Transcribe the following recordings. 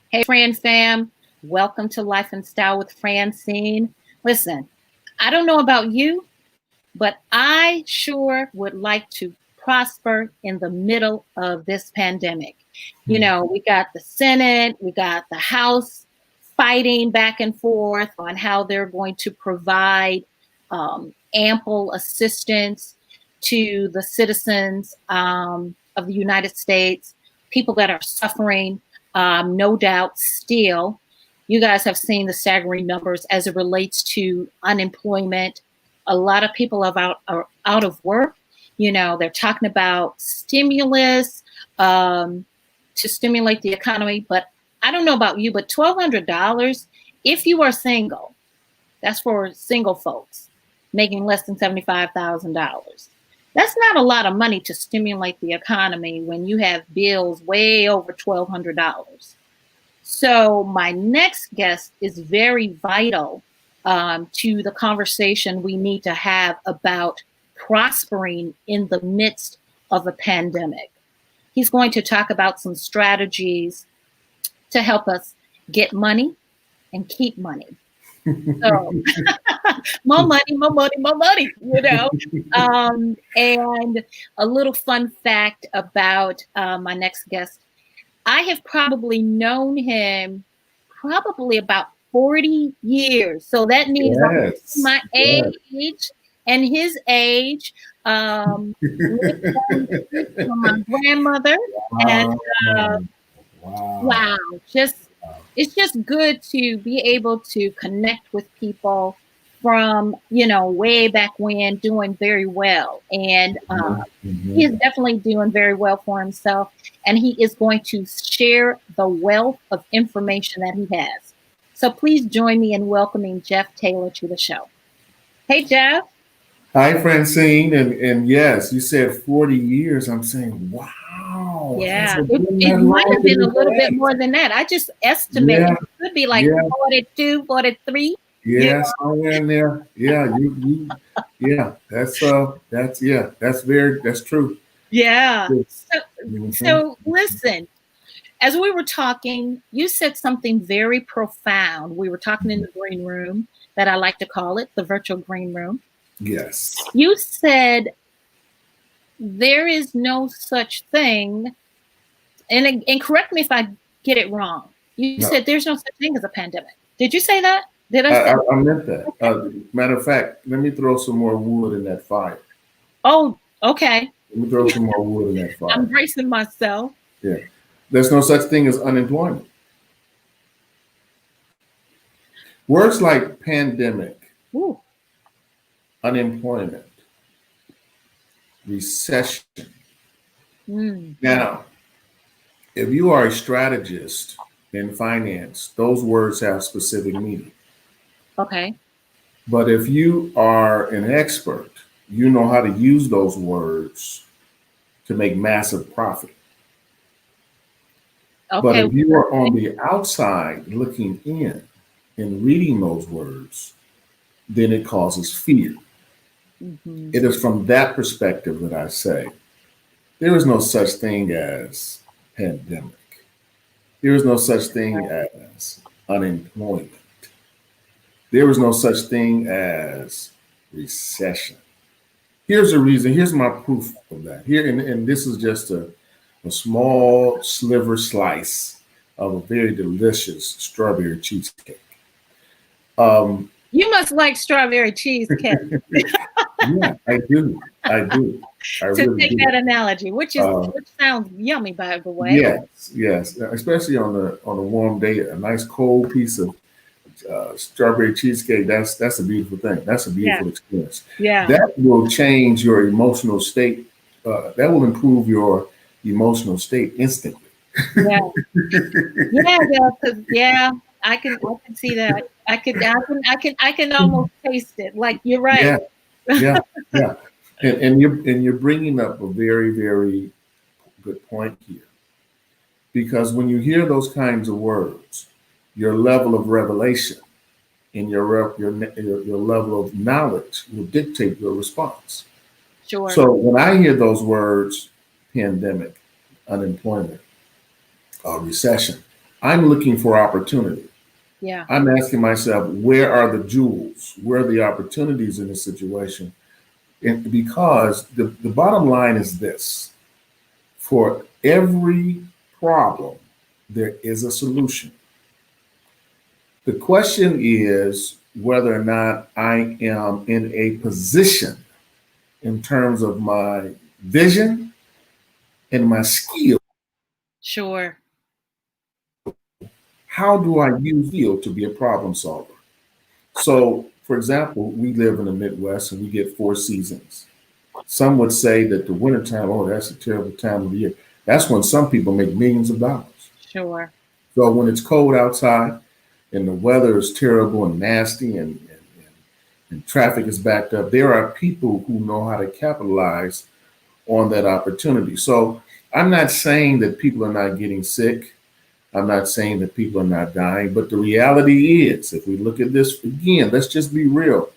Hey, Fran fam. Welcome to Life and Style with Francyne. Listen, I don't know about you, but I sure would like to prosper in the middle of this pandemic. You know, we got the Senate, we got the House fighting back and forth on how they're going to provide ample assistance to the citizens of the United States, people that are suffering, no doubt, still. You guys have seen the staggering numbers as it relates to unemployment. A lot of people are out of work. You know, they're talking about stimulus to stimulate the economy. But I don't know about you, but $1,200, if you are single, that's for single folks making less than $75,000. That's not a lot of money to stimulate the economy when you have bills way over $1,200. So my next guest is very vital to the conversation we need to have about prospering in the midst of a pandemic. He's going to talk about some strategies to help us get money and keep money. So more money, more money, more money, you know. And a little fun fact about my next guest. I have probably known him probably about 40 years. So that means my age and his age. From my grandmother. And wow, it's just good to be able to connect with people from, way back when, doing very well. And he is definitely doing very well for himself. And he is going to share the wealth of information that he has. So please join me in welcoming Jeff Taylor to the show. Hey, Jeff. Hi, Francyne. And yes, you said 40 years. I'm saying, wow. Yeah, it might have been a little bit more than that. I just estimated it could be like 42, 43. Yeah, somewhere in there. Yeah, that's true. Yeah. So listen, as we were talking, you said something very profound. We were talking in the green room, that I like to call it, the virtual green room. Yes. You said there is no such thing, and correct me if I get it wrong. You said there's no such thing as a pandemic. Did you say that? Did I say I meant that. Matter of fact, let me throw some more wood in that fire. Oh, okay. Let me throw some more wood in that fire. I'm bracing myself. Yeah. There's no such thing as unemployment. Words like pandemic, unemployment, recession. Now, if you are a strategist in finance, those words have specific meaning. Okay. But if you are an expert, you know how to use those words to make massive profit. Okay. But if you are on the outside looking in and reading those words, then it causes fear. It is from that perspective that I say there is no such thing as pandemic. There is no such thing as unemployment. There is no such thing as recession. Here's the reason. Here's my proof of that. Here, and this is just a small slice of a very delicious strawberry cheesecake. You must like strawberry cheesecake. Yeah, I do. To really take that analogy, which sounds yummy, by the way. Yes, especially on a warm day, a nice cold piece of strawberry cheesecake. That's a beautiful thing. That's a beautiful experience. Yeah, that will change your emotional state. That will improve your emotional state instantly. Yeah. I can see that. I can almost taste it. Like, you're right. Yeah. And you're bringing up a very, very good point here, because when you hear those kinds of words, your level of revelation and your level of knowledge will dictate your response. Sure. So when I hear those words, pandemic, unemployment, recession, I'm looking for opportunity. Yeah. I'm asking myself, where are the jewels? Where are the opportunities in this situation? And because the bottom line is this: for every problem, there is a solution. The question is whether or not I am in a position in terms of my vision and my skill. Sure. How do I use skill to be a problem solver? So, for example, we live in the Midwest and we get 4 seasons. Some would say that the wintertime, oh, that's a terrible time of the year. That's when some people make millions of dollars. Sure. So when it's cold outside and the weather is terrible and nasty and traffic is backed up, there are people who know how to capitalize on that opportunity. So I'm not saying that people are not getting sick. I'm not saying that people are not dying, but the reality is, if we look at this again, let's just be real.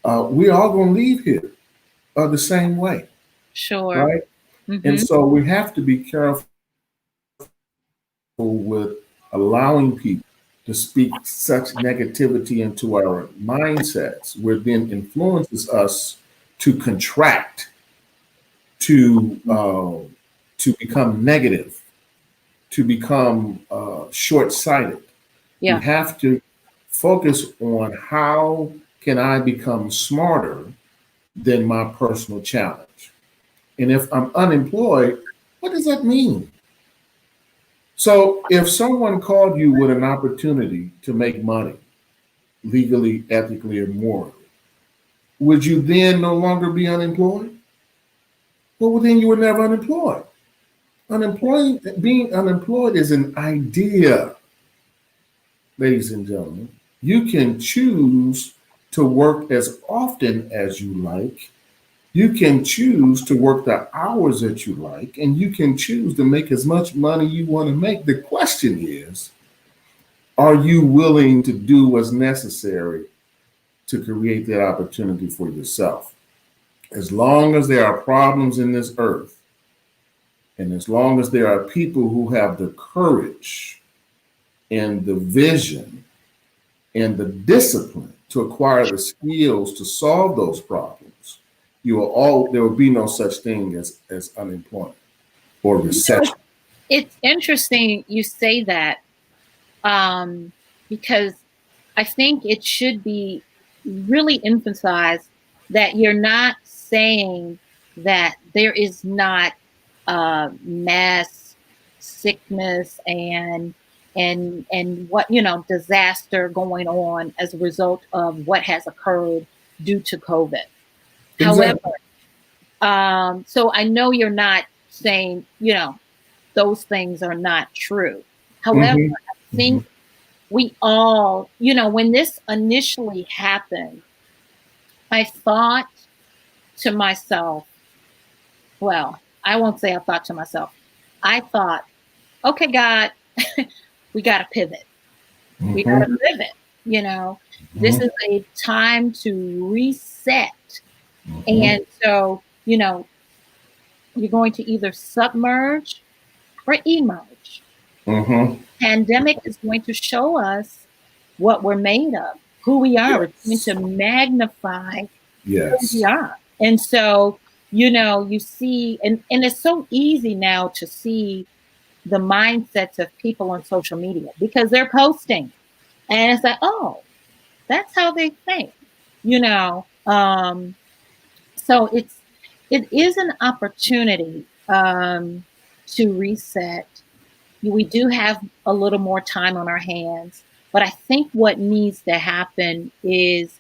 We're all going to leave here the same way, Sure. right? And Mm-hmm. so we have to be careful with allowing people to speak such negativity into our mindsets, where then influences us to contract, to become negative, to become short-sighted. We Yeah. have to focus on how can I become smarter than my personal challenge. And if I'm unemployed, what does that mean? So if someone called you with an opportunity to make money legally, ethically, or morally, would you then no longer be unemployed? Well, then you were never unemployed. Being unemployed is an idea, ladies and gentlemen. You can choose to work as often as you like. You can choose to work the hours that you like, and you can choose to make as much money you want to make. The question is, are you willing to do what's necessary to create that opportunity for yourself? As long as there are problems in this earth, and as long as there are people who have the courage and the vision and the discipline to acquire the skills to solve those problems, there will be no such thing as unemployment or recession. It's interesting you say that, because I think it should be really emphasized that you're not saying that there is not mass sickness and what, disaster going on as a result of what has occurred due to COVID. However, Exactly. so I know you're not saying, those things are not true. However, Hmm. I think we all, when this initially happened, I thought to myself, well, I won't say I thought to myself. I thought, okay, God, we got to pivot. We got Hmm. to pivot. This is a time to reset. Hmm. And so, you're going to either submerge or emerge. Hmm. Pandemic is going to show us what we're made of, who we are. It's going Yes. to magnify who we Yes. are. And so, you see, and it's so easy now to see the mindsets of people on social media because they're posting. And it's like, oh, that's how they think, you know. So it is an opportunity to reset. We do have a little more time on our hands, but I think what needs to happen is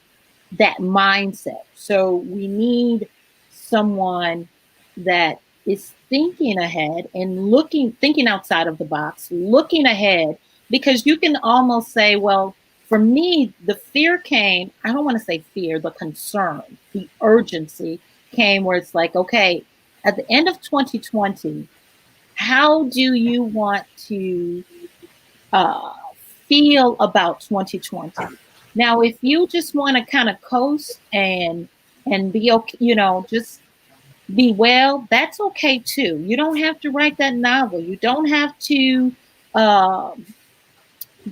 that mindset. So we need someone that is thinking ahead and thinking outside of the box, looking ahead, because you can almost say, well, for me, the fear came, I don't want to say fear, the concern, the urgency came where it's like, okay, at the end of 2020, how do you want to uh, feel about 2020? Now, if you just want to kind of coast and be okay, just be well, that's okay too. You don't have to write that novel. You don't have to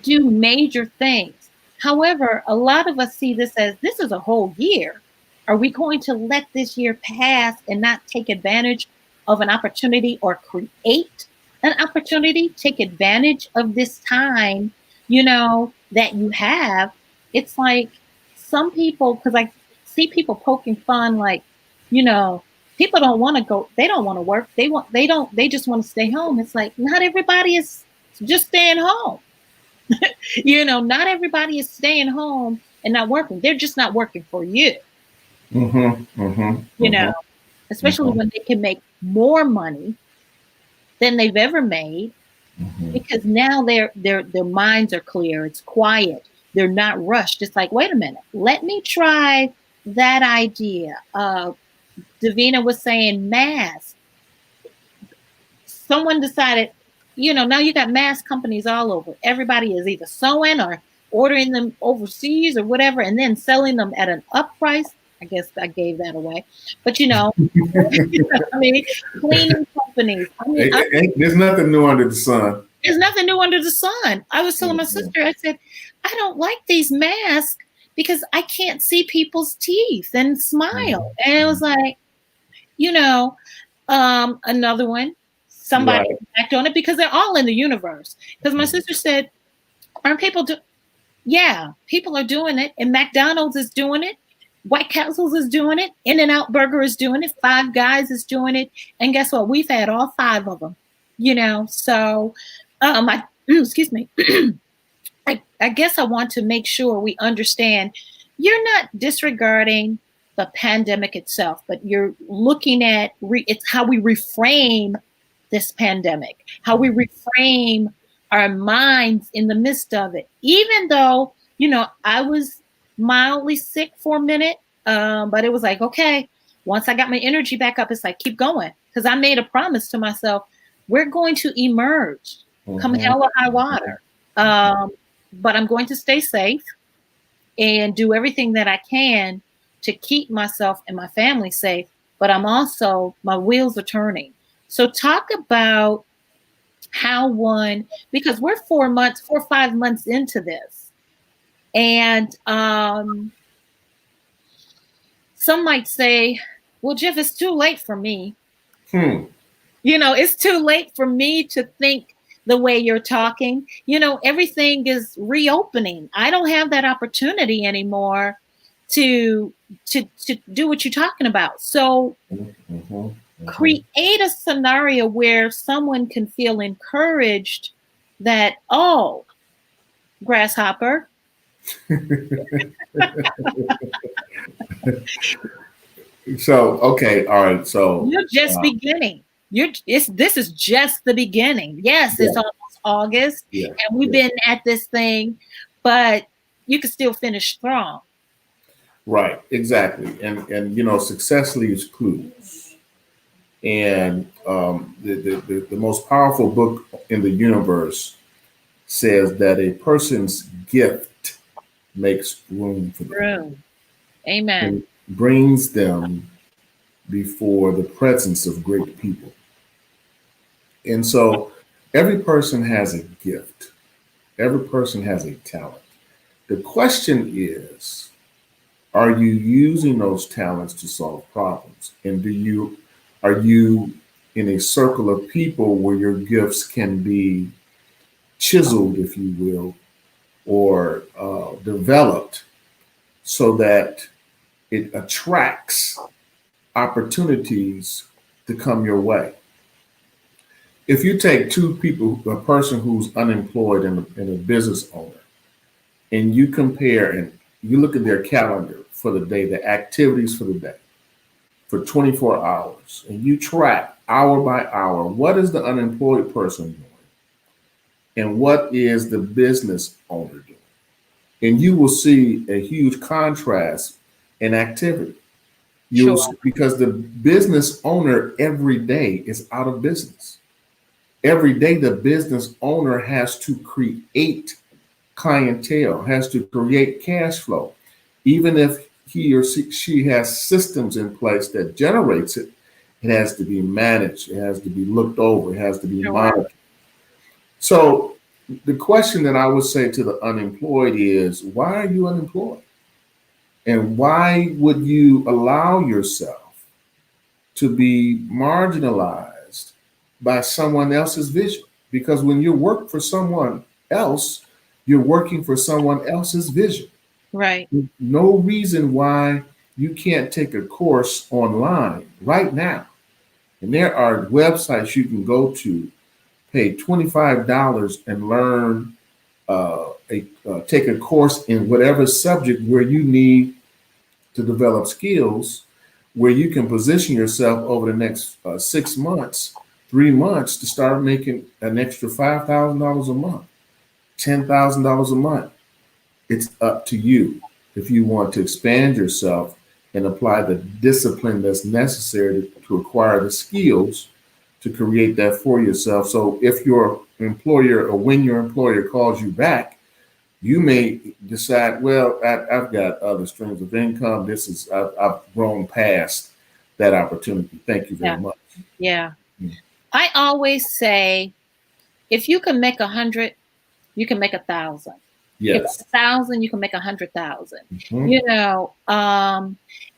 do major things. However, a lot of us see this as this is a whole year. Are we going to let this year pass and not take advantage of an opportunity or create an opportunity, take advantage of this time, that you have? It's like some people, because I see people poking fun, like, people don't want to go, they don't want to work. They just want to stay home. It's like, not everybody is just staying home. Not everybody is staying home and not working. They're just not working for you. Especially when they can make more money than they've ever made, because now their minds are clear. It's quiet. They're not rushed. It's like, wait a minute, let me try that idea. Davina was saying mask. Someone decided, now you got mask companies all over. Everybody is either sewing or ordering them overseas or whatever, and then selling them at an up price. I guess I gave that away. But cleaning companies. There's nothing new under the sun. There's nothing new under the sun. I was telling my sister, I said, I don't like these masks because I can't see people's teeth and smile. And it was like, another one. Somebody backed on it because they're all in the universe. Because my sister said, aren't people yeah, people are doing it. And McDonald's is doing it. White Castles is doing it. In-N-Out Burger is doing it. Five Guys is doing it. And guess what? We've had all five of them, So, excuse me. I guess I want to make sure we understand you're not disregarding the pandemic itself, but you're looking at it's how we reframe this pandemic, how we reframe our minds in the midst of it. Even though, I was mildly sick for a minute, but it was like, okay, once I got my energy back up, it's like, keep going. Because I made a promise to myself, we're going to emerge, come hell or high water. But I'm going to stay safe and do everything that I can to keep myself and my family safe. But my wheels are turning. So talk about how because we're 4 or 5 months into this. And some might say, well, Jeff, it's too late for me. It's too late for me to think the way you're talking. Everything is reopening. I don't have that opportunity anymore to do what you're talking about. So create a scenario where someone can feel encouraged that, oh, grasshopper. So, okay. All right. So you're just beginning. This is just the beginning. Yes, it's almost August, and we've been at this thing, but you can still finish strong. Right, exactly. And success leaves clues. And the most powerful book in the universe says that a person's gift makes room for them. Amen. And brings them before the presence of great people. And so every person has a gift. Every person has a talent. The question is, are you using those talents to solve problems? And are you in a circle of people where your gifts can be chiseled, if you will, or developed so that it attracts opportunities to come your way? If you take two people, a person who's unemployed and a business owner, and you compare and you look at their calendar for the day, the activities for the day, for 24 hours, and you track hour by hour, what is the unemployed person doing? And what is the business owner doing? And you will see a huge contrast in activity. Because the business owner every day is out of business. Every day, the business owner has to create clientele, has to create cash flow. Even if he or she has systems in place that generates it, it has to be managed. It has to be looked over. It has to be monitored. So The question that I would say to the unemployed is, why are you unemployed? And why would you allow yourself to be marginalized by someone else's vision? Because when you work for someone else, you're working for someone else's vision. Right. No reason why you can't take a course online right now. And there are websites you can go to, pay $25 and learn take a course in whatever subject where you need to develop skills, where you can position yourself over the next 6 months, 3 months to start making an extra $5,000 a month, $10,000 a month. It's up to you if you want to expand yourself and apply the discipline that's necessary to acquire the skills to create that for yourself. So if your employer or when your employer calls you back, you may decide, well, I've got other streams of income. I've grown past that opportunity. Thank you very much. Yeah. I always say, if you can make 100, you can make 1,000. Yes. 1,000, you can make 100,000.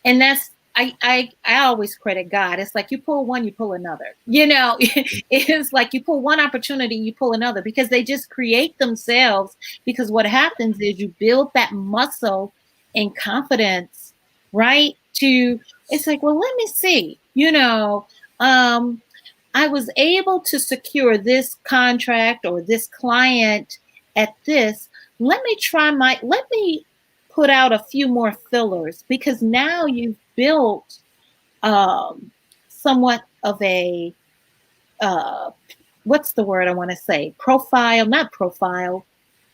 And that's, I always credit God. It's like you pull one, you pull another. It's like you pull one opportunity, you pull another, because they just create themselves. Because what happens is you build that muscle and confidence, right? It's like, well, let me see. I was able to secure this contract or this client at this. Let me put out a few more fillers, because now you've built somewhat of a, what's the word I want to say? Not profile.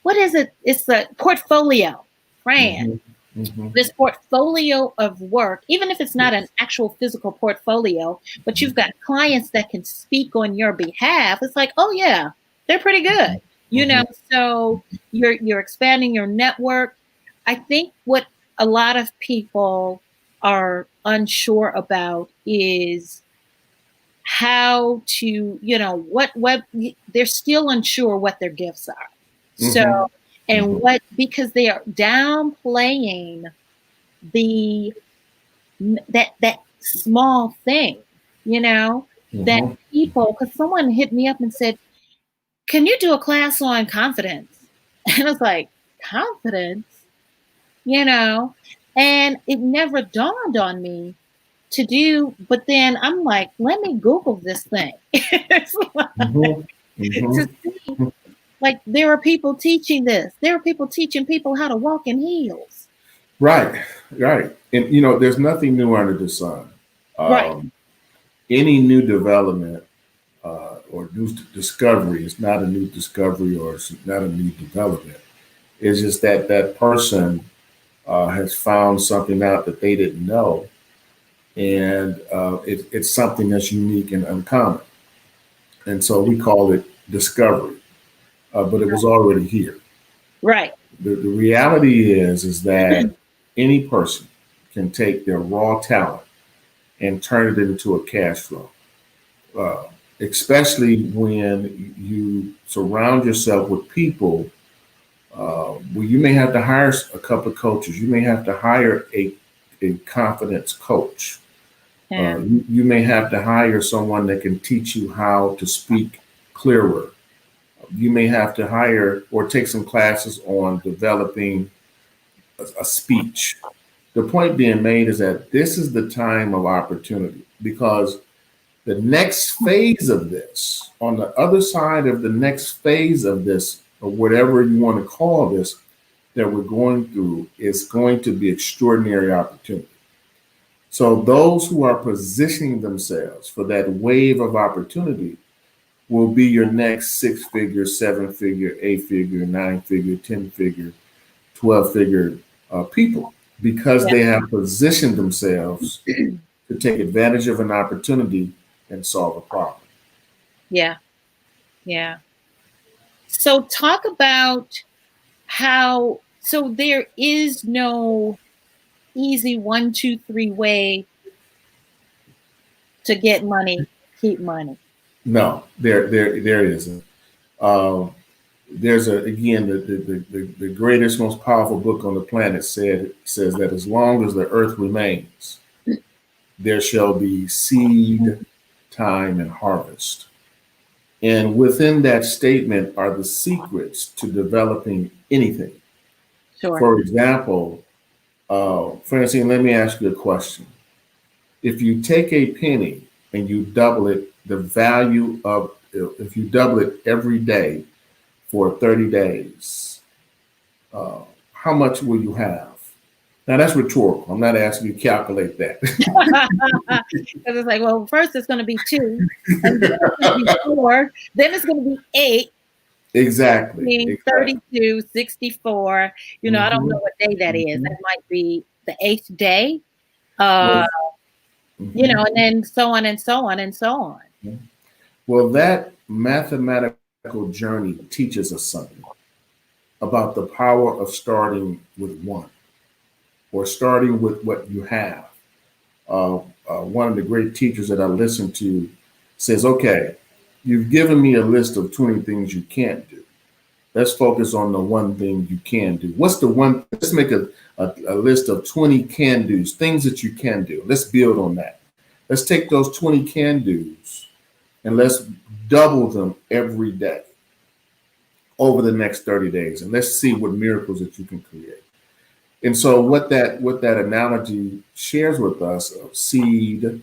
What is it? It's a portfolio, Fran. This portfolio of work, even if it's not an actual physical portfolio, but you've got clients that can speak on your behalf. It's like, oh yeah, they're pretty good. So you're expanding your network. I think what a lot of people are unsure about is how to, they're still unsure what their gifts are. So, and because they are downplaying that small thing, that people, because someone hit me up and said, can you do a class on confidence? And I was like, confidence? And it never dawned on me to do, but then I'm like, let me Google this thing. To see, like, there are people teaching this. There are people teaching people how to walk in heels. Right. And, there's nothing new under the sun. Right. Any new development or new discovery is not a new discovery or it's not a new development. It's just that person has found something out that they didn't know. And it's something that's unique and uncommon. And so we call it discovery, but it was already here. Right. The reality is that any person can take their raw talent and turn it into a cash flow, especially when you surround yourself with people where you may have to hire a couple of coaches. You may have to hire a confidence coach. You may have to hire someone that can teach you how to speak clearer. You may have to hire or take some classes on developing a speech. The point being made is that this is the time of opportunity, because the next phase of this, on the other side of the next phase of this, or whatever you want to call this, that we're going through, is going to be extraordinary opportunity. So those who are positioning themselves for that wave of opportunity will be your next 6-figure, 7-figure, 8-figure, 9-figure, 10-figure, 12-figure people, because they have positioned themselves to take advantage of an opportunity and solve a problem. Yeah. So talk about so there is no easy 1, 2, 3 way to get money, keep money. No, there isn't. there's again the greatest, most powerful book on the planet says that as long as the earth remains, there shall be seed, time, and harvest. And within that statement are the secrets to developing anything. Sure. For example, Francine, let me ask you a question. If you take a penny and you double it, the value of, if you double it every day for 30 days, how much will you have? Now that's rhetorical. I'm not asking you to calculate that. Because it's like, well, first it's going to be 2, and then it's going to be 4, then it's going to be 8. Exactly. 32, 64. I don't know what day that is. That might be the 8th day. And then so on and so on and so on. Well, that mathematical journey teaches us something about the power of starting with 1 or starting with what you have. One of the great teachers that I listen to says, okay, you've given me a list of 20 things you can't do. Let's focus on the one thing you can do. What's the one? Let's make a list of 20 can do's, things that you can do. Let's build on that. Let's take those 20 can do's and let's double them every day over the next 30 days. And let's see what miracles that you can create. And so what that analogy shares with us of seed,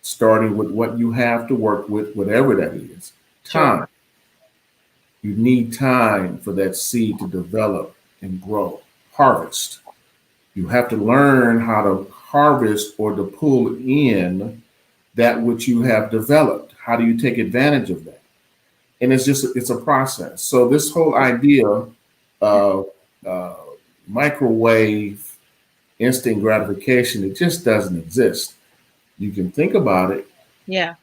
starting with what you have to work with, whatever that is, time. Sure. You need time for that seed to develop and grow. Harvest. You have to learn how to harvest or to pull in that which you have developed. How do you take advantage of that? And it's a process. So this whole idea of microwave instant gratification, it just doesn't exist. You can think about it. Yeah.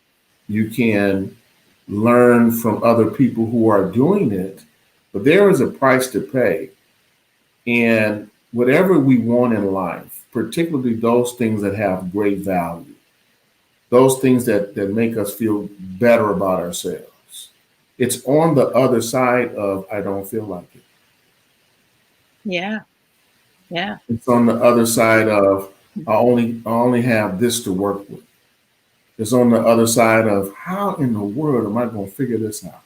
You can learn from other people who are doing it, but there is a price to pay. And whatever we want in life, particularly those things that have great value, those things that make us feel better about ourselves, it's on the other side of I don't feel like it. Yeah. Yeah. It's on the other side of I only have this to work with. It's on the other side of how in the world am I going to figure this out?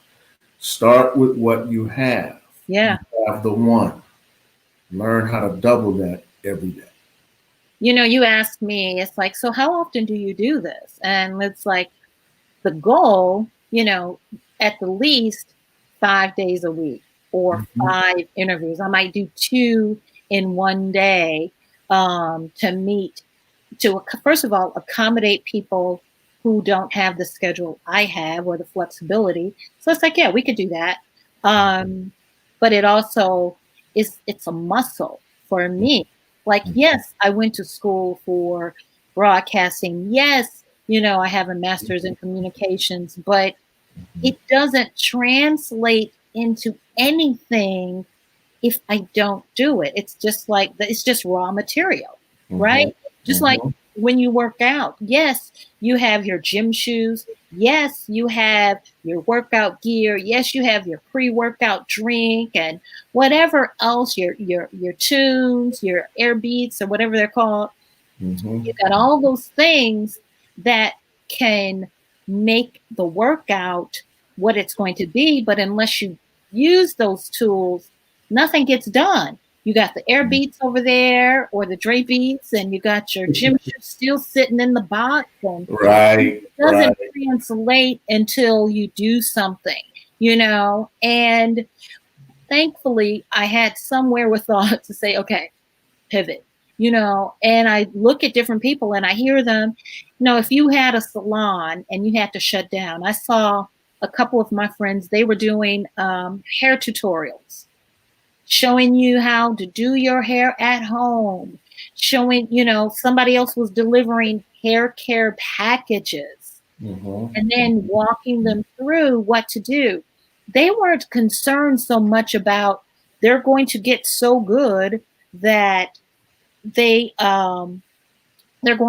Start with what you have. Yeah. You have the 1. Learn how to double that every day. You asked me, it's like, so how often do you do this? And it's like the goal, at the least 5 days a week or 5 interviews. I might do 2 in one day to meet, to first of all, accommodate people who don't have the schedule I have or the flexibility. So it's like, yeah, we could do that. But it also it's a muscle for me. Like, yes, I went to school for broadcasting. Yes, I have a master's in communications, but it doesn't translate into anything if I don't do it. It's just like, it's just raw material, right? Just like when you work out, yes, you have your gym shoes. Yes, you have your workout gear. Yes, you have your pre-workout drink and whatever else, your tunes, your air beats or whatever they're called. You got all those things that can make the workout what it's going to be. But unless you use those tools, nothing gets done. You got the air beats over there or the Dre beats, and you got your gym shoes still sitting in the box. And it doesn't translate until you do something, and thankfully I had some wherewithal to say, okay, pivot, and I look at different people and I hear them, if you had a salon and you had to shut down. I saw a couple of my friends, they were doing hair tutorials, showing you how to do your hair at home, showing, somebody else was delivering hair care packages and then walking them through what to do. They weren't concerned so much about they're going to get so good that they're going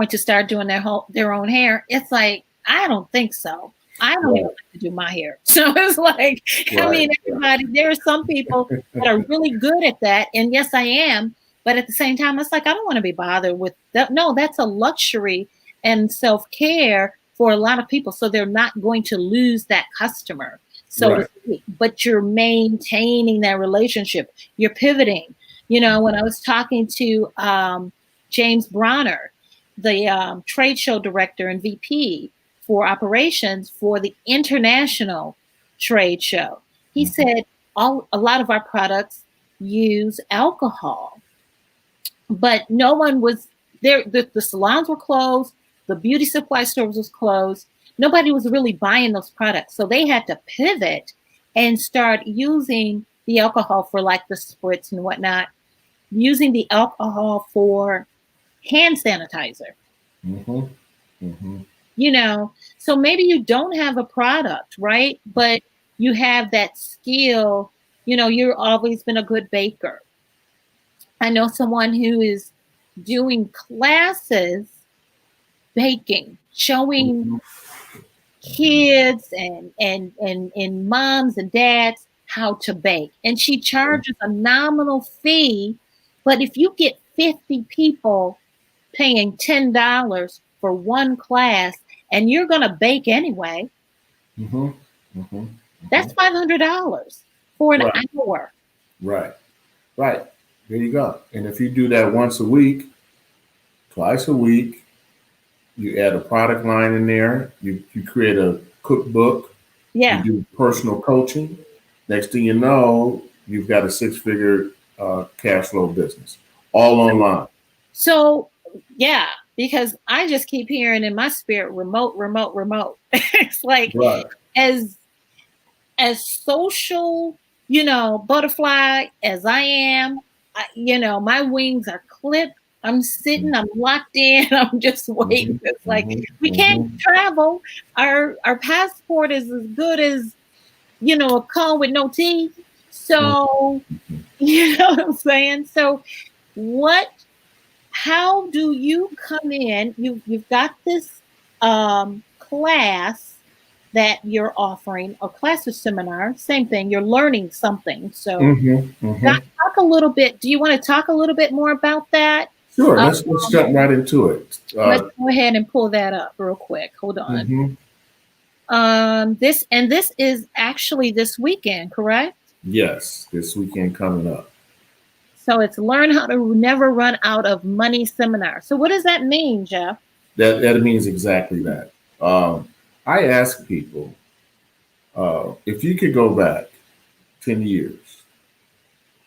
to start doing their own hair. It's like, I don't think so. I don't even like to do my hair. So it's like, I mean, everybody, there are some people that are really good at that. And yes, I am. But at the same time, it's like, I don't want to be bothered with that. No, that's a luxury and self-care for a lot of people. So they're not going to lose that customer, so to speak. But you're maintaining that relationship. You're pivoting. You know, when I was talking to James Bronner, the trade show director and VP for operations for the international trade show, he said a lot of our products use alcohol, but no one was there. The salons were closed. The beauty supply stores was closed. Nobody was really buying those products. So they had to pivot and start using the alcohol for like the spritz and whatnot, using the alcohol for hand sanitizer. You know, so maybe you don't have a product, right? But you have that skill. You know, you've always been a good baker. I know someone who is doing classes baking, showing kids and moms and dads how to bake. And she charges a nominal fee. But if you get 50 people paying $10 for one class and you're going to bake anyway, that's $500 for an hour. Right. There you go. And if you do that once a week, twice a week, you add a product line in there, you create a cookbook, you do personal coaching. Next thing you know, you've got a 6-figure cash flow business, all online. So, yeah, because I just keep hearing in my spirit, remote. It's like as social, you know, butterfly as I am, you know, my wings are clipped. I'm sitting, I'm locked in, I'm just waiting. It's like we can't travel. Our passport is as good as, you know, a cone with no teeth. So, you know what I'm saying? So how do you come in? You've got this class that you're offering, a class or seminar, same thing, you're learning something. So talk a little bit. Do you want to talk a little bit more about that? Sure, let's jump right into it. Let's go ahead and pull that up real quick. Hold on. This is actually this weekend, correct? Yes, this weekend coming up. So it's Learn How to Never Run Out of Money seminar. So what does that mean, Jeff? That means exactly that. I ask people, if you could go back 10 years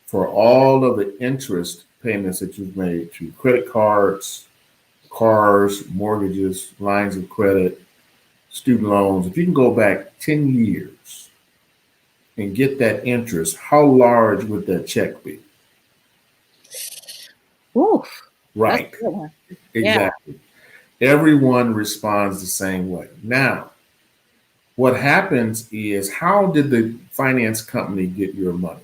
for all of the interest payments that you've made to credit cards, cars, mortgages, lines of credit, student loans, if you can go back 10 years and get that interest, how large would that check be? Oof. Right. Exactly. Everyone responds the same way. Now, what happens is, how did the finance company get your money?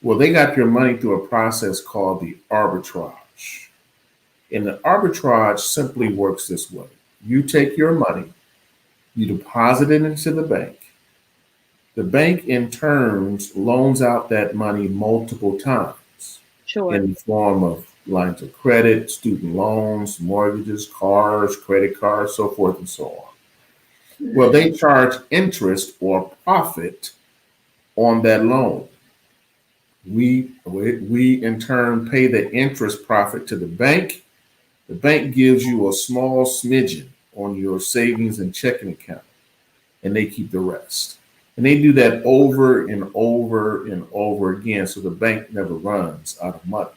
Well, they got your money through a process called the arbitrage. And the arbitrage simply works this way. You take your money, you deposit it into the bank. The bank, in turn, loans out that money multiple times in the form of lines of credit, student loans, mortgages, cars, credit cards, so forth and so on. Well, they charge interest or profit on that loan. We in turn pay the interest profit to the bank. The bank gives you a small smidgen on your savings and checking account, and they keep the rest. And they do that over and over and over again, so the bank never runs out of money.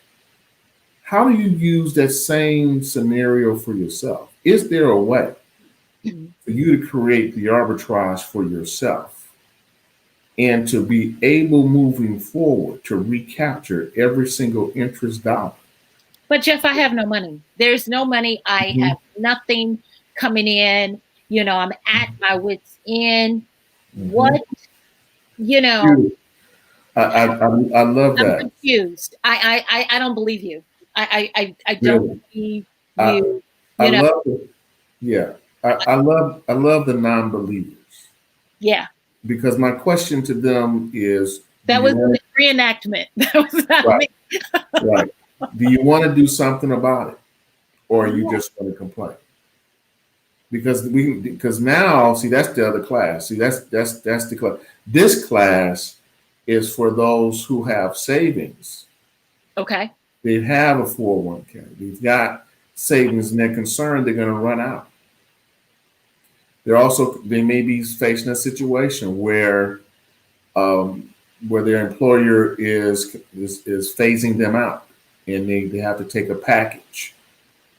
How do you use that same scenario for yourself? Is there a way for you to create the arbitrage for yourself and to be able, moving forward, to recapture every single interest dollar? But Jeff, I have no money. There's no money. I have nothing coming in. You know, I'm at my wit's end. What, you know? I love that. I'm confused. I don't believe you. I don't believe you. I love the non-believers. Yeah. Because my question to them is, That was a reenactment. That was not right, me. right. Do you want to do something about it, or are you Yeah. just going to complain? Because now, see, that's the other class. See, that's the class. This class is for those who have savings. Okay. They have a 401k. They've got savings, and they're concerned they're going to run out. They may be facing a situation where their employer is phasing them out, and they have to take a package,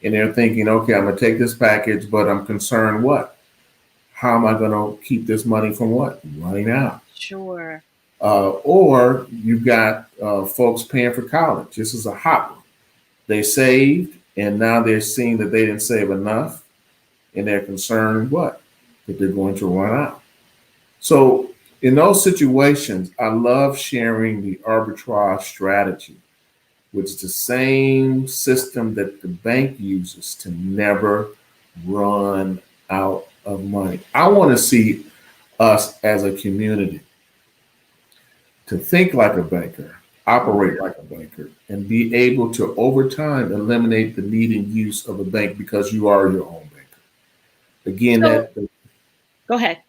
and they're thinking, okay, I'm going to take this package, but I'm concerned what? How am I going to keep this money from what? Running out. Sure. Or you've got folks paying for college. This is a hot one. They saved, and now they're seeing that they didn't save enough, and they're concerned what? That they're going to run out. So in those situations, I love sharing the arbitrage strategy, which is the same system that the bank uses to never run out of money. I want to see us as a community to think like a banker, operate like a banker, and be able to, over time, eliminate the need and use of a bank because you are your own banker. Again, So go ahead.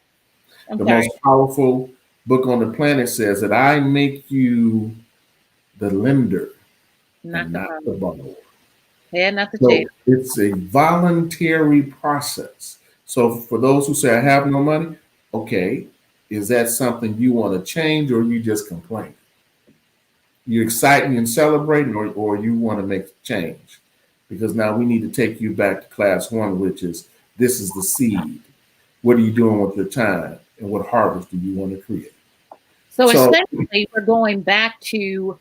I'm the sorry. most powerful book on the planet says that I make you the lender Not and the not the bottom. borrower. Yeah, not the So tail. it's a voluntary process. So for those who say I have no money, okay, is that something you want to change, or you just complain? You exciting and celebrating, or you want to make change? Because now we need to take you back to class one, which is this is the seed. What are you doing with your time, and what harvest do you want to create? So So, essentially, we're going back to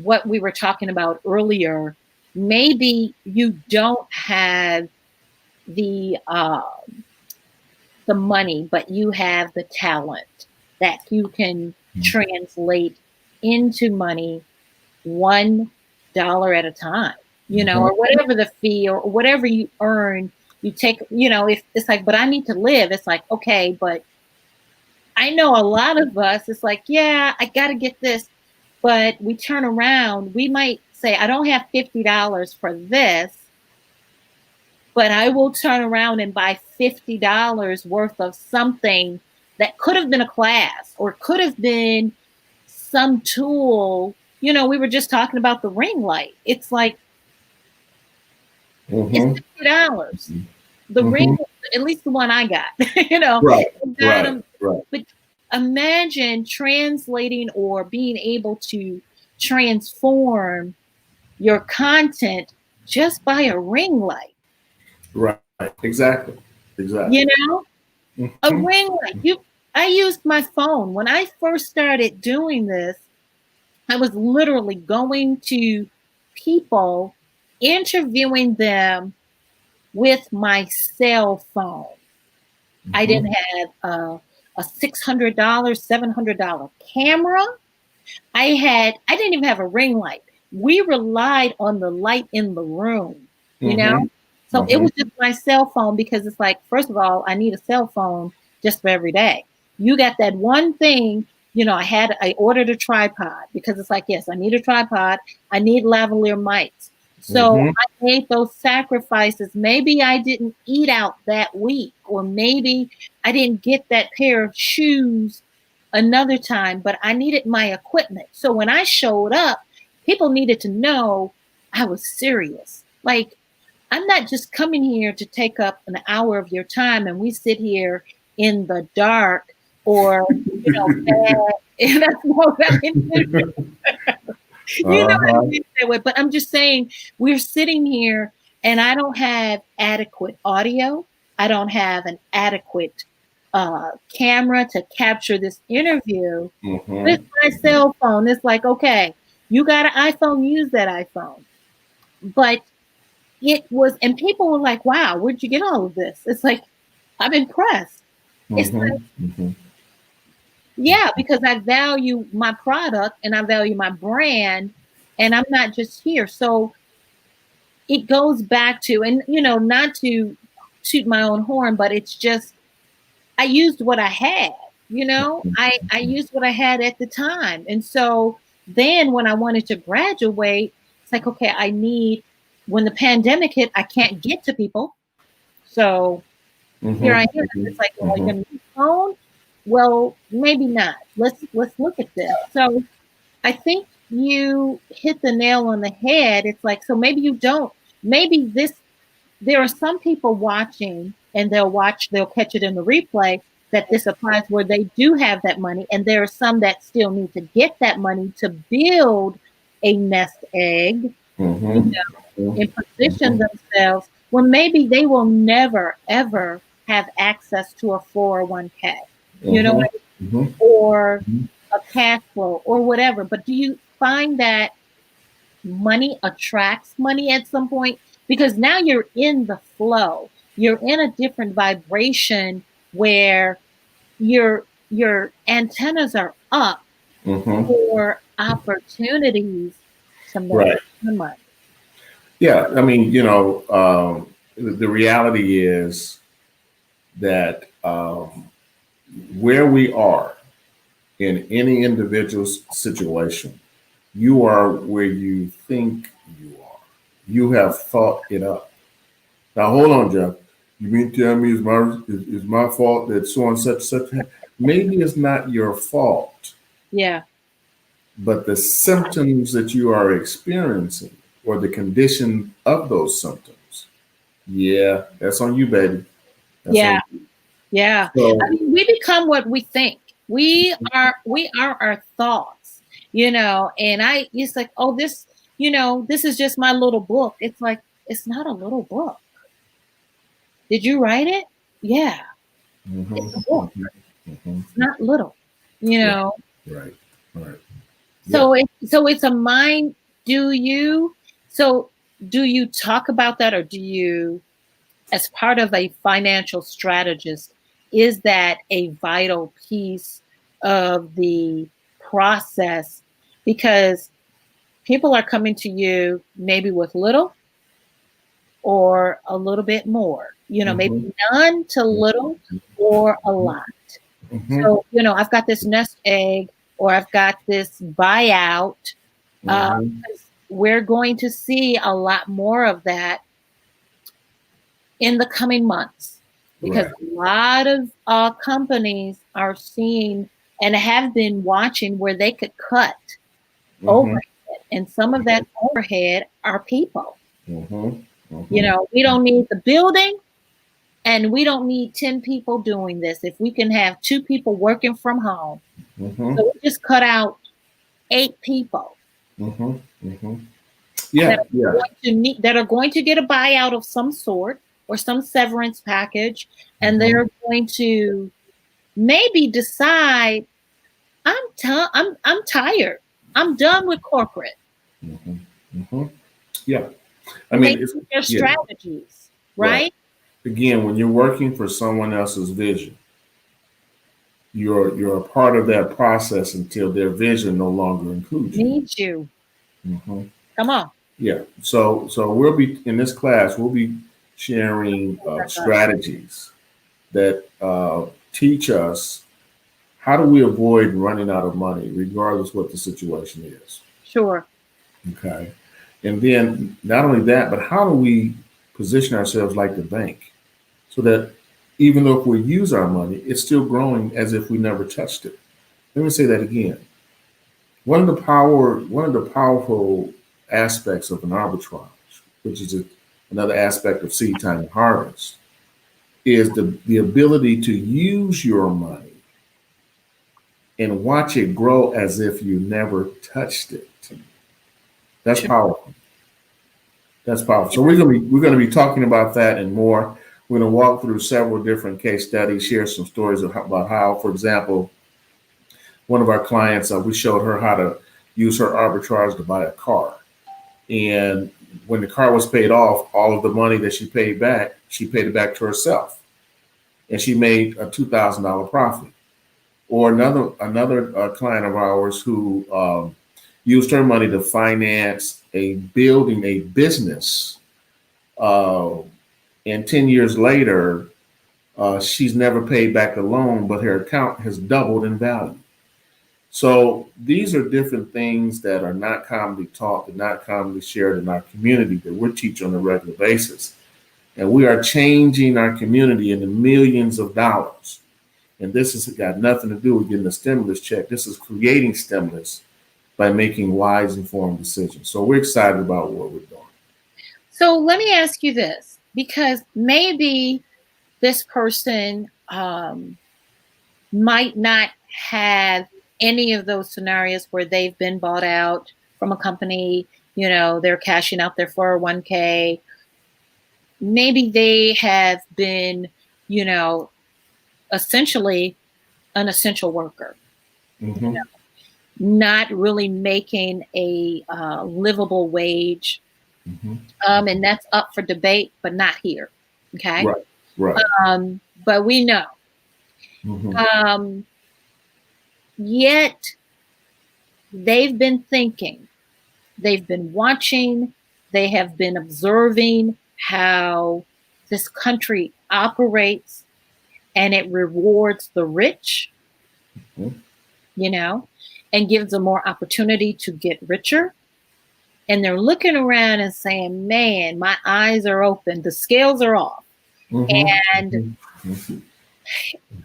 what we were talking about earlier. Maybe you don't have the money, but you have the talent that you can translate into money $1 at a time, mhm, or whatever the fee or whatever you earn. You take, if it's like, but I need to live. It's like, okay, but I know a lot of us, it's like, yeah, I got to get this. But we turn around, we might say, I don't have $50 for this, but I will turn around and buy $50 worth of something that could have been a class or could have been some tool. We were just talking about the ring light. It's like, it's mhm, $50. The ring, mhm. at least the one I got, Right, got right, them. right. But imagine translating or being able to transform your content just by a ring light. Right. Exactly. Exactly. You know, a Mhm. ring light. I used my phone when I first started doing this. I was literally going to people, interviewing them with my cell phone. I Mhm. didn't have a $600, $700 camera. I didn't even have a ring light. We relied on the light in the room, you know? Mhm. So it Mhm. was just my cell phone because it's like, first of all, I need a cell phone just for every day. You got that one thing, I ordered a tripod because it's like, yes, I need a tripod. I need lavalier mics. So Mhm. I made those sacrifices. Maybe I didn't eat out that week, or maybe I didn't get that pair of shoes another time, but I needed my equipment. So when I showed up, people needed to know I was serious. Like, I'm not just coming here to take up an hour of your time and we sit here in the dark or, bad. And that's what I mean. What I Uh-huh. mean that way. But I'm just saying, we're sitting here and I don't have adequate audio. I don't have an adequate camera to capture this interview with Mhm. my Mhm. cell phone. It's like, okay, you got an iPhone, use that iPhone. But it was, and people were like, wow, where'd you get all of this? It's like, I'm impressed. It's like, Mhm. Mhm. yeah, because I value my product and I value my brand, and I'm not just here. So it goes back to, and not to toot my own horn, but it's just, I used what I had. I used what I had at the time. And so then when I wanted to graduate, it's like, okay, when the pandemic hit, I can't get to people. So here I am. It's like, well, you're going to use phone? Well, maybe not. Let's look at this. So I think you hit the nail on the head. It's like, so maybe you don't. Maybe there are some people watching and they'll catch it in the replay that this applies where they do have that money. And there are some that still need to get that money to build a nest egg, and position themselves when maybe they will never, ever have access to a 401k, or a cash flow or whatever. But do you find that money attracts money at some point? Because now you're in the flow. You're in a different vibration where your antennas are up for opportunities to make money. Yeah, I mean, the reality is that where we are in any individual's situation, you are where you think you are. You have thought it up. Now, hold on, Jeff. You mean to tell me it's my fault that so and such? Maybe it's not your fault. Yeah. But the symptoms that you are experiencing or the condition of those symptoms, yeah, that's on you, baby. That's yeah. Yeah. So, I mean, we become what we think. We are our thoughts, and it's like, oh, this is just my little book. It's like, it's not a little book. Did you write it? Yeah. It's a book. It's not little, Right. So it's a mind. Do you talk about that, or do you, as part of a financial strategist, is that a vital piece of the process? Because people are coming to you maybe with little or a little bit more, maybe none to little or a lot. So, I've got this nest egg, or I've got this buyout. We're going to see a lot more of that in the coming months, because a lot of companies are seeing and have been watching where they could cut overhead, and some of that overhead are people. We don't need the building, and we don't need 10 people doing this. If we can have 2 people working from home, so we just cut out 8 people. That are going to get a buyout of some sort or some severance package, and they're going to maybe decide, I'm tired. I'm done with corporate. Yeah, I mean, it's their strategies, right? Again, when you're working for someone else's vision, you're a part of that process until their vision no longer includes you. Needs you. Come on. Yeah. So we'll be in this class. We'll be sharing strategies that teach us how do we avoid running out of money, regardless what the situation is. Sure. Okay. And then not only that, but how do we position ourselves like the bank, so that even though if we use our money, it's still growing as if we never touched it. Let me say that again. One of the powerful aspects of an arbitrage, which is another aspect of seed time and harvest, is the ability to use your money and watch it grow as if you never touched it. That's powerful. That's powerful. So we're gonna be talking about that and more. We're gonna walk through several different case studies, share some stories about how, for example, one of our clients, we showed her how to use her arbitrage to buy a car. And when the car was paid off, all of the money that she paid back, she paid it back to herself. And she made a $2,000 profit. Or another client of ours who used her money to finance a business. And 10 years later, She's never paid back the loan, but her account has doubled in value. So these are different things that are not commonly taught, and not commonly shared in our community that we're teaching on a regular basis. And we are changing our community into millions of dollars. And this has got nothing to do with getting a stimulus check. This is creating stimulus by making wise, informed decisions. So we're excited about what we're doing. So let me ask you this, because maybe this person might not have any of those scenarios where they've been bought out from a company, they're cashing out their 401k. Maybe they have been, essentially an essential worker, not really making a livable wage. And that's up for debate, but not here. Okay. Right. But we know. Yet they've been thinking, they've been watching, they have been observing how this country operates, and it rewards the rich, and gives them more opportunity to get richer. And they're looking around and saying, man, my eyes are open, the scales are off. And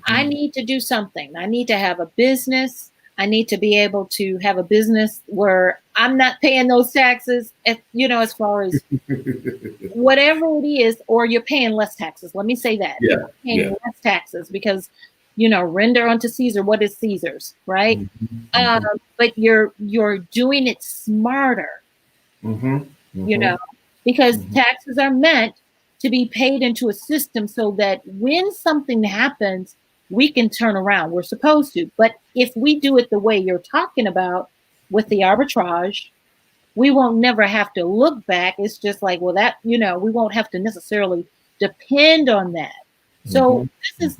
I need to do something. I need to have a business. I need to be able to have a business where I'm not paying those taxes, as far as whatever it is, or you're paying less taxes. Let me say that. You're paying less taxes because, render unto Caesar what is Caesar's, right? But you're doing it smarter, because taxes are meant to be paid into a system so that when something happens, we can turn around. We're supposed to. But if we do it the way you're talking about with the arbitrage, we won't never have to look back. It's just like, well, that, we won't have to necessarily depend on that. So this is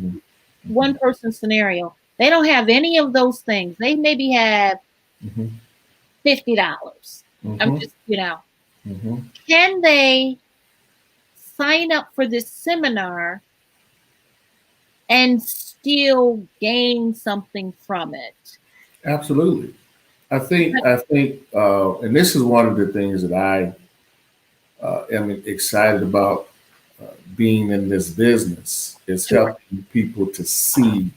one person scenario. They don't have any of those things. They maybe have $50. I'm just, can they sign up for this seminar and still gain something from it? Absolutely. I think, and this is one of the things that I am excited about being in this business, is helping people to see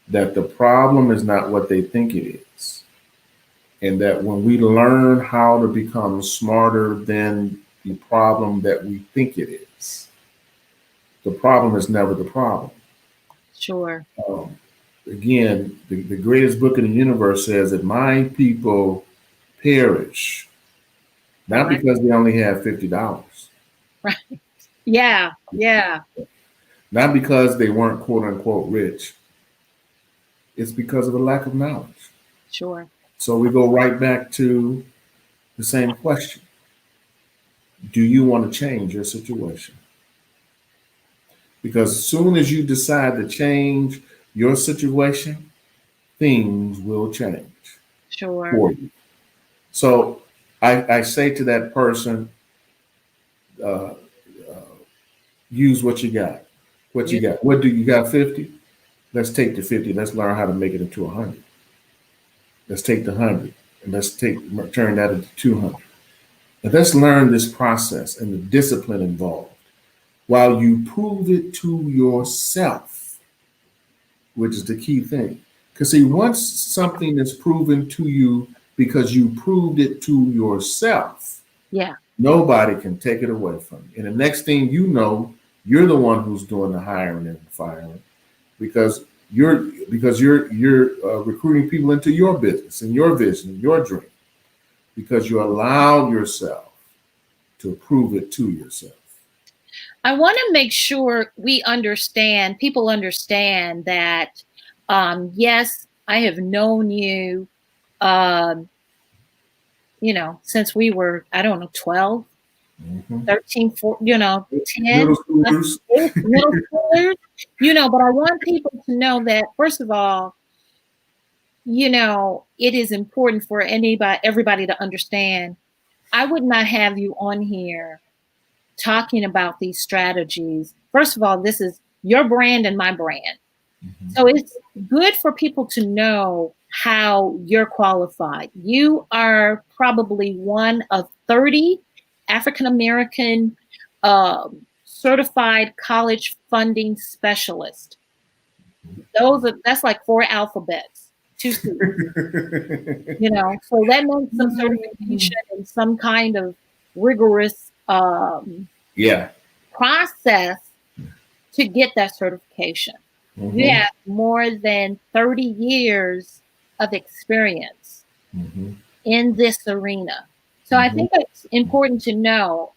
that the problem is not what they think it is. And that when we learn how to become smarter than the problem that we think it is, the problem is never the problem. Sure. Again, the greatest book in the universe says that my people perish, not because they only have $50. Right. Yeah. Not because they weren't quote unquote rich. It's because of a lack of knowledge. Sure. So we go right back to the same question. Do you want to change your situation? Because as soon as you decide to change your situation, things will change for you. So I say to that person, use what you got. What you got? What do you got? 50? Let's take the 50. Let's learn how to make it into 100. Let's take the 100 and let's turn that into 200. And let's learn this process and the discipline involved while you prove it to yourself, which is the key thing. Because see, once something is proven to you because you proved it to yourself, nobody can take it away from you. And the next thing you know, you're the one who's doing the hiring and firing, because you're recruiting people into your business and your vision and your dream, because you allowed yourself to prove it to yourself. I want to make sure people understand that, yes, I have known you, since we were, 12, 13, 14, 10, middle schoolers, but I want people to know that, first of all, it is important for everybody to understand. I would not have you on here talking about these strategies. First of all, this is your brand and my brand. Mm-hmm. So it's good for people to know how you're qualified. You are probably one of 30 African-American certified college funding specialists. That's like 4 alphabets, 2 C's. You know, so that means some certification and some kind of rigorous process to get that certification. Mm-hmm. You have more than 30 years of experience in this arena. So I think it's important to know.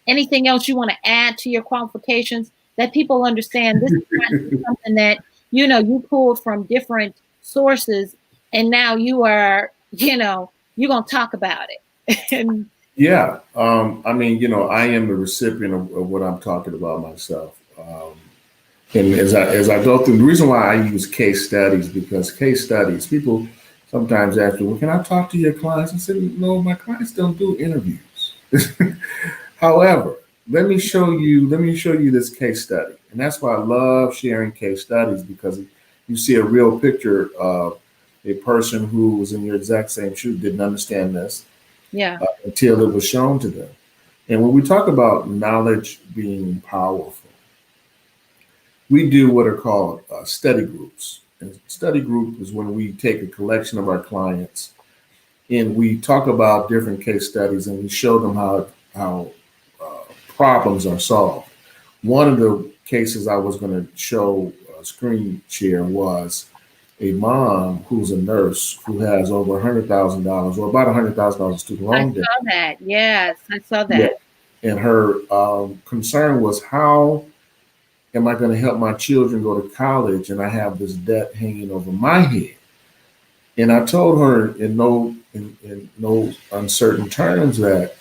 Anything else you want to add to your qualifications that people understand? This is not something that, you know, you pulled from different sources and now you are, you know, you're going to talk about it. Yeah. I mean, you know, I am the recipient of what I'm talking about myself. And as I go through, the reason why I use case studies, because case studies, people sometimes ask me, well, can I talk to your clients? I said, no, my clients don't do interviews. However, let me show you this case study. And that's why I love sharing case studies, because you see a real picture of a person who was in your exact same shoe, didn't understand this until it was shown to them. And when we talk about knowledge being powerful, we do what are called study groups. And study group is when we take a collection of our clients and we talk about different case studies and we show them how problems are solved. One of the cases I was going to show screen share was a mom who's a nurse who has over $100,000 or about $100,000 student loan debt. I saw that. Yes, I saw that. Yeah. And her concern was, how am I going to help my children go to college and I have this debt hanging over my head? And I told her in no uncertain terms that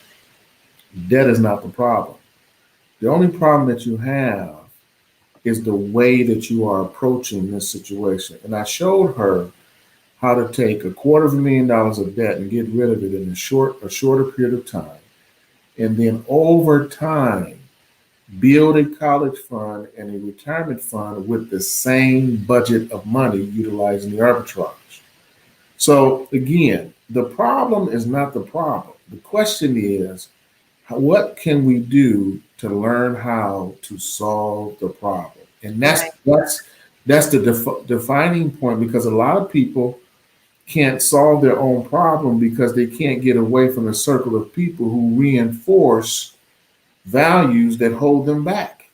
debt is not the problem. The only problem that you have is the way that you are approaching this situation. And I showed her how to take $250,000 of debt and get rid of it in a shorter period of time. And then over time, build a college fund and a retirement fund with the same budget of money utilizing the arbitrage. So again, the problem is not the problem. The question is, what can we do to learn how to solve the problem? And that's the defining point, because a lot of people can't solve their own problem because they can't get away from a circle of people who reinforce values that hold them back.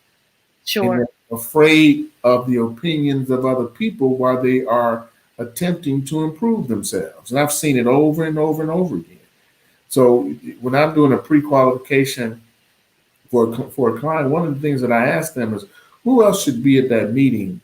Sure. And they're afraid of the opinions of other people while they are attempting to improve themselves. And I've seen it over and over and over again. So when I'm doing a pre-qualification for a client, one of the things that I ask them is, who else should be at that meeting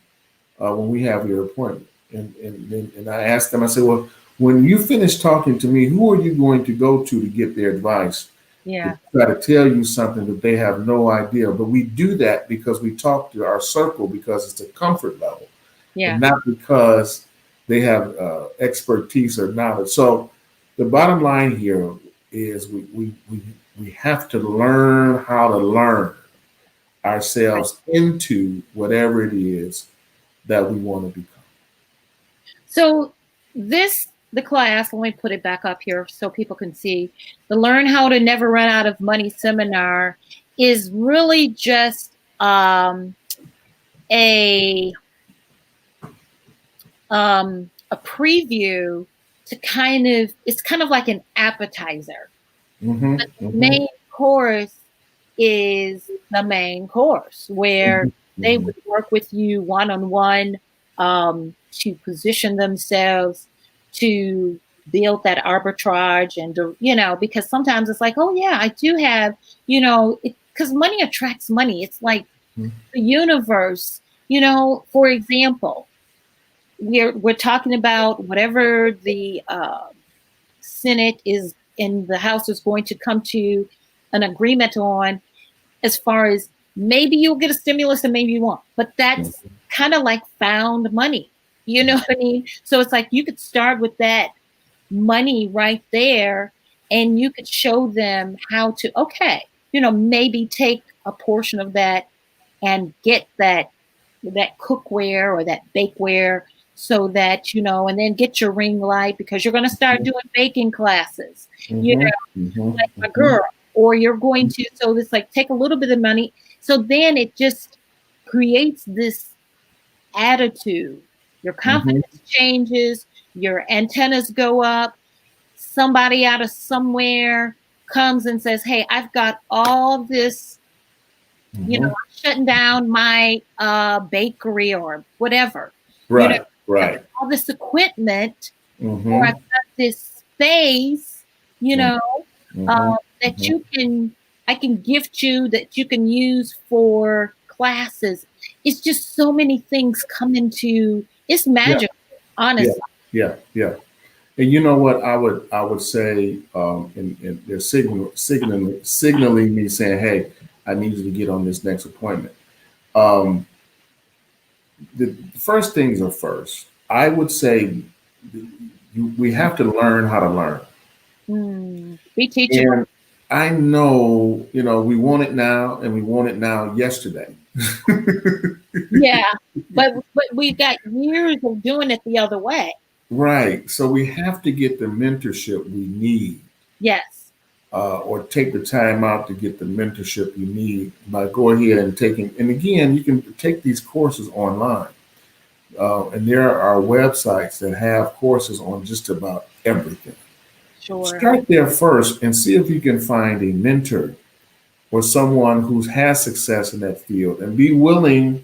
when we have your appointment? And I ask them, I say, well, when you finish talking to me, who are you going to go to get their advice? Yeah. Try to tell you something that they have no idea. But we do that because we talk to our circle, because it's a comfort level, and not because they have expertise or knowledge. So the bottom line here is we have to learn how to learn ourselves into whatever it is that we want to become. So the class, let me put it back up here so people can see, the Learn How to Never Run Out of Money seminar is really just a preview to it's kind of like an appetizer. The main course is the main course, where they would work with you one-on-one to position themselves to build that arbitrage, and because sometimes it's like, oh yeah, I do have, because money attracts money. It's like the universe, for example, we're talking about whatever the Senate is in the House is going to come to an agreement on, as far as maybe you'll get a stimulus and maybe you won't, but that's kind of like found money. You know what I mean? So it's like you could start with that money right there, and you could show them how to, maybe take a portion of that and get that cookware or that bakeware, so that, and then get your ring light, because you're going to start doing baking classes, like my girl, or you're going to, so it's like, take a little bit of money. So then it just creates this attitude. Your confidence changes, your antennas go up. Somebody out of somewhere comes and says, hey, I've got all this, I'm shutting down my bakery or whatever. Right. All this equipment, or I've got this space, that I can gift you, that you can use for classes. It's just so many things come into, it's magical, honestly. Yeah. And you know what I would say, and they're signaling me saying, "Hey, I need you to get on this next appointment." The first things are first. I would say we have to learn how to learn. Be teachable. And I know, we want it now, and we want it now yesterday. Yeah, but we've got years of doing it the other way. Right. So we have to get the mentorship we need. Yes. Or take the time out to get the mentorship you need by going ahead and taking. And again, you can take these courses online. And there are websites that have courses on just about everything. Sure. Start there first and see if you can find a mentor or someone who has success in that field, and be willing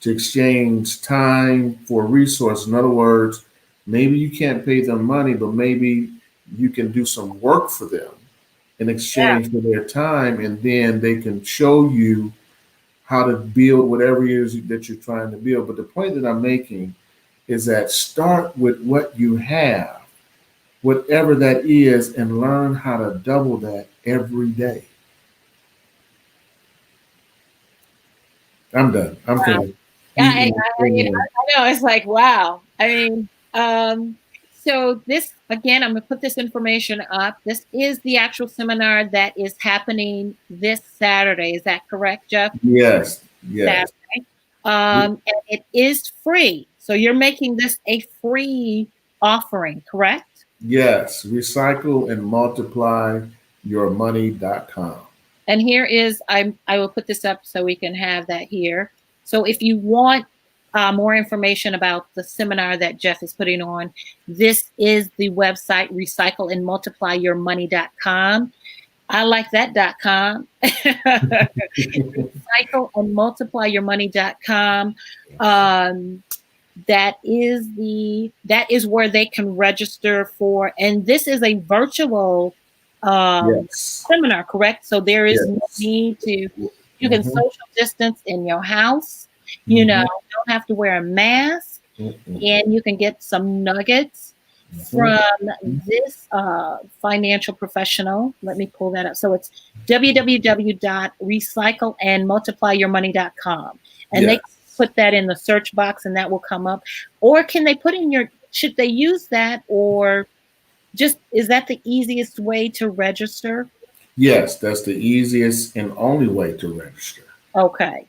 to exchange time for resources. In other words, maybe you can't pay them money, but maybe you can do some work for them in exchange for their time, and then they can show you how to build whatever it is that you're trying to build. But the point that I'm making is that start with what you have, whatever that is, and learn how to double that every day. I'm done. I'm finished. I know, it's like, wow. I mean, so this, again, I'm going to put this information up. This is the actual seminar that is happening this Saturday. Is that correct, Jeff? Yes. Saturday. And it is free. So you're making this a free offering, correct? Yes. Recycle and multiply your money.com. And here is, I will put this up so we can have that here. So if you want more information about the seminar that Jeff is putting on, this is the website, recycleandmultiplyyourmoney.com. I like that .com. Recycleandmultiplyyourmoney.com. That is where they can register for, and this is a virtual seminar, correct? So there is no need to, you can social distance in your house, you don't have to wear a mask, and you can get some nuggets from this financial professional. Let me pull that up. So it's www.recycleandmultiplyyourmoney.com, and they put that in the search box, and that will come up. Or can they put in should they use that, or just, is that the easiest way to register? Yes, that's the easiest and only way to register. Okay.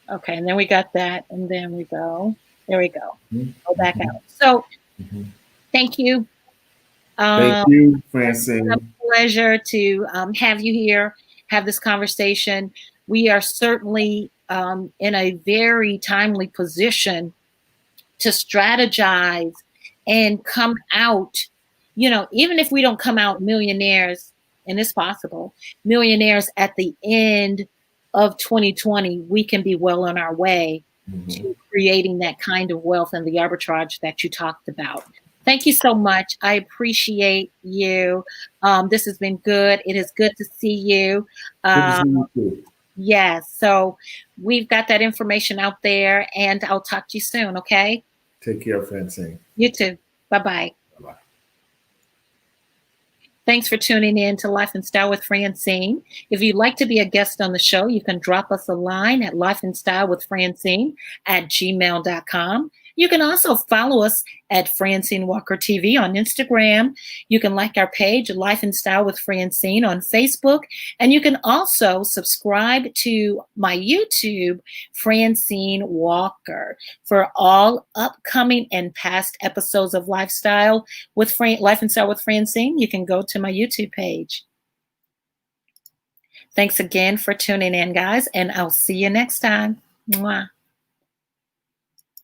And then we got that, and then we go. There we go. Go back out. So thank you. Thank you, Francyne. It's a pleasure to have you here, have this conversation. We are certainly in a very timely position to strategize and come out, even if we don't come out millionaires, and it's possible, millionaires at the end of 2020, we can be well on our way to creating that kind of wealth and the arbitrage that you talked about. Thank you so much. I appreciate you. This has been good. It is good to see you. Good to see you too. Yes. So we've got that information out there, and I'll talk to you soon. Okay. Take care, Francyne. You too. Bye-bye. Bye-bye. Thanks for tuning in to Life in Style with Francyne. If you'd like to be a guest on the show, you can drop us a line at lifeandstylewithfrancyne@gmail.com. You can also follow us at Francyne Walker TV on Instagram. You can like our page, Life and Style with Francyne, on Facebook. And you can also subscribe to my YouTube, Francyne Walker, for all upcoming and past episodes of Life and Style with Francyne. You can go to my YouTube page. Thanks again for tuning in, guys, and I'll see you next time. Mwah.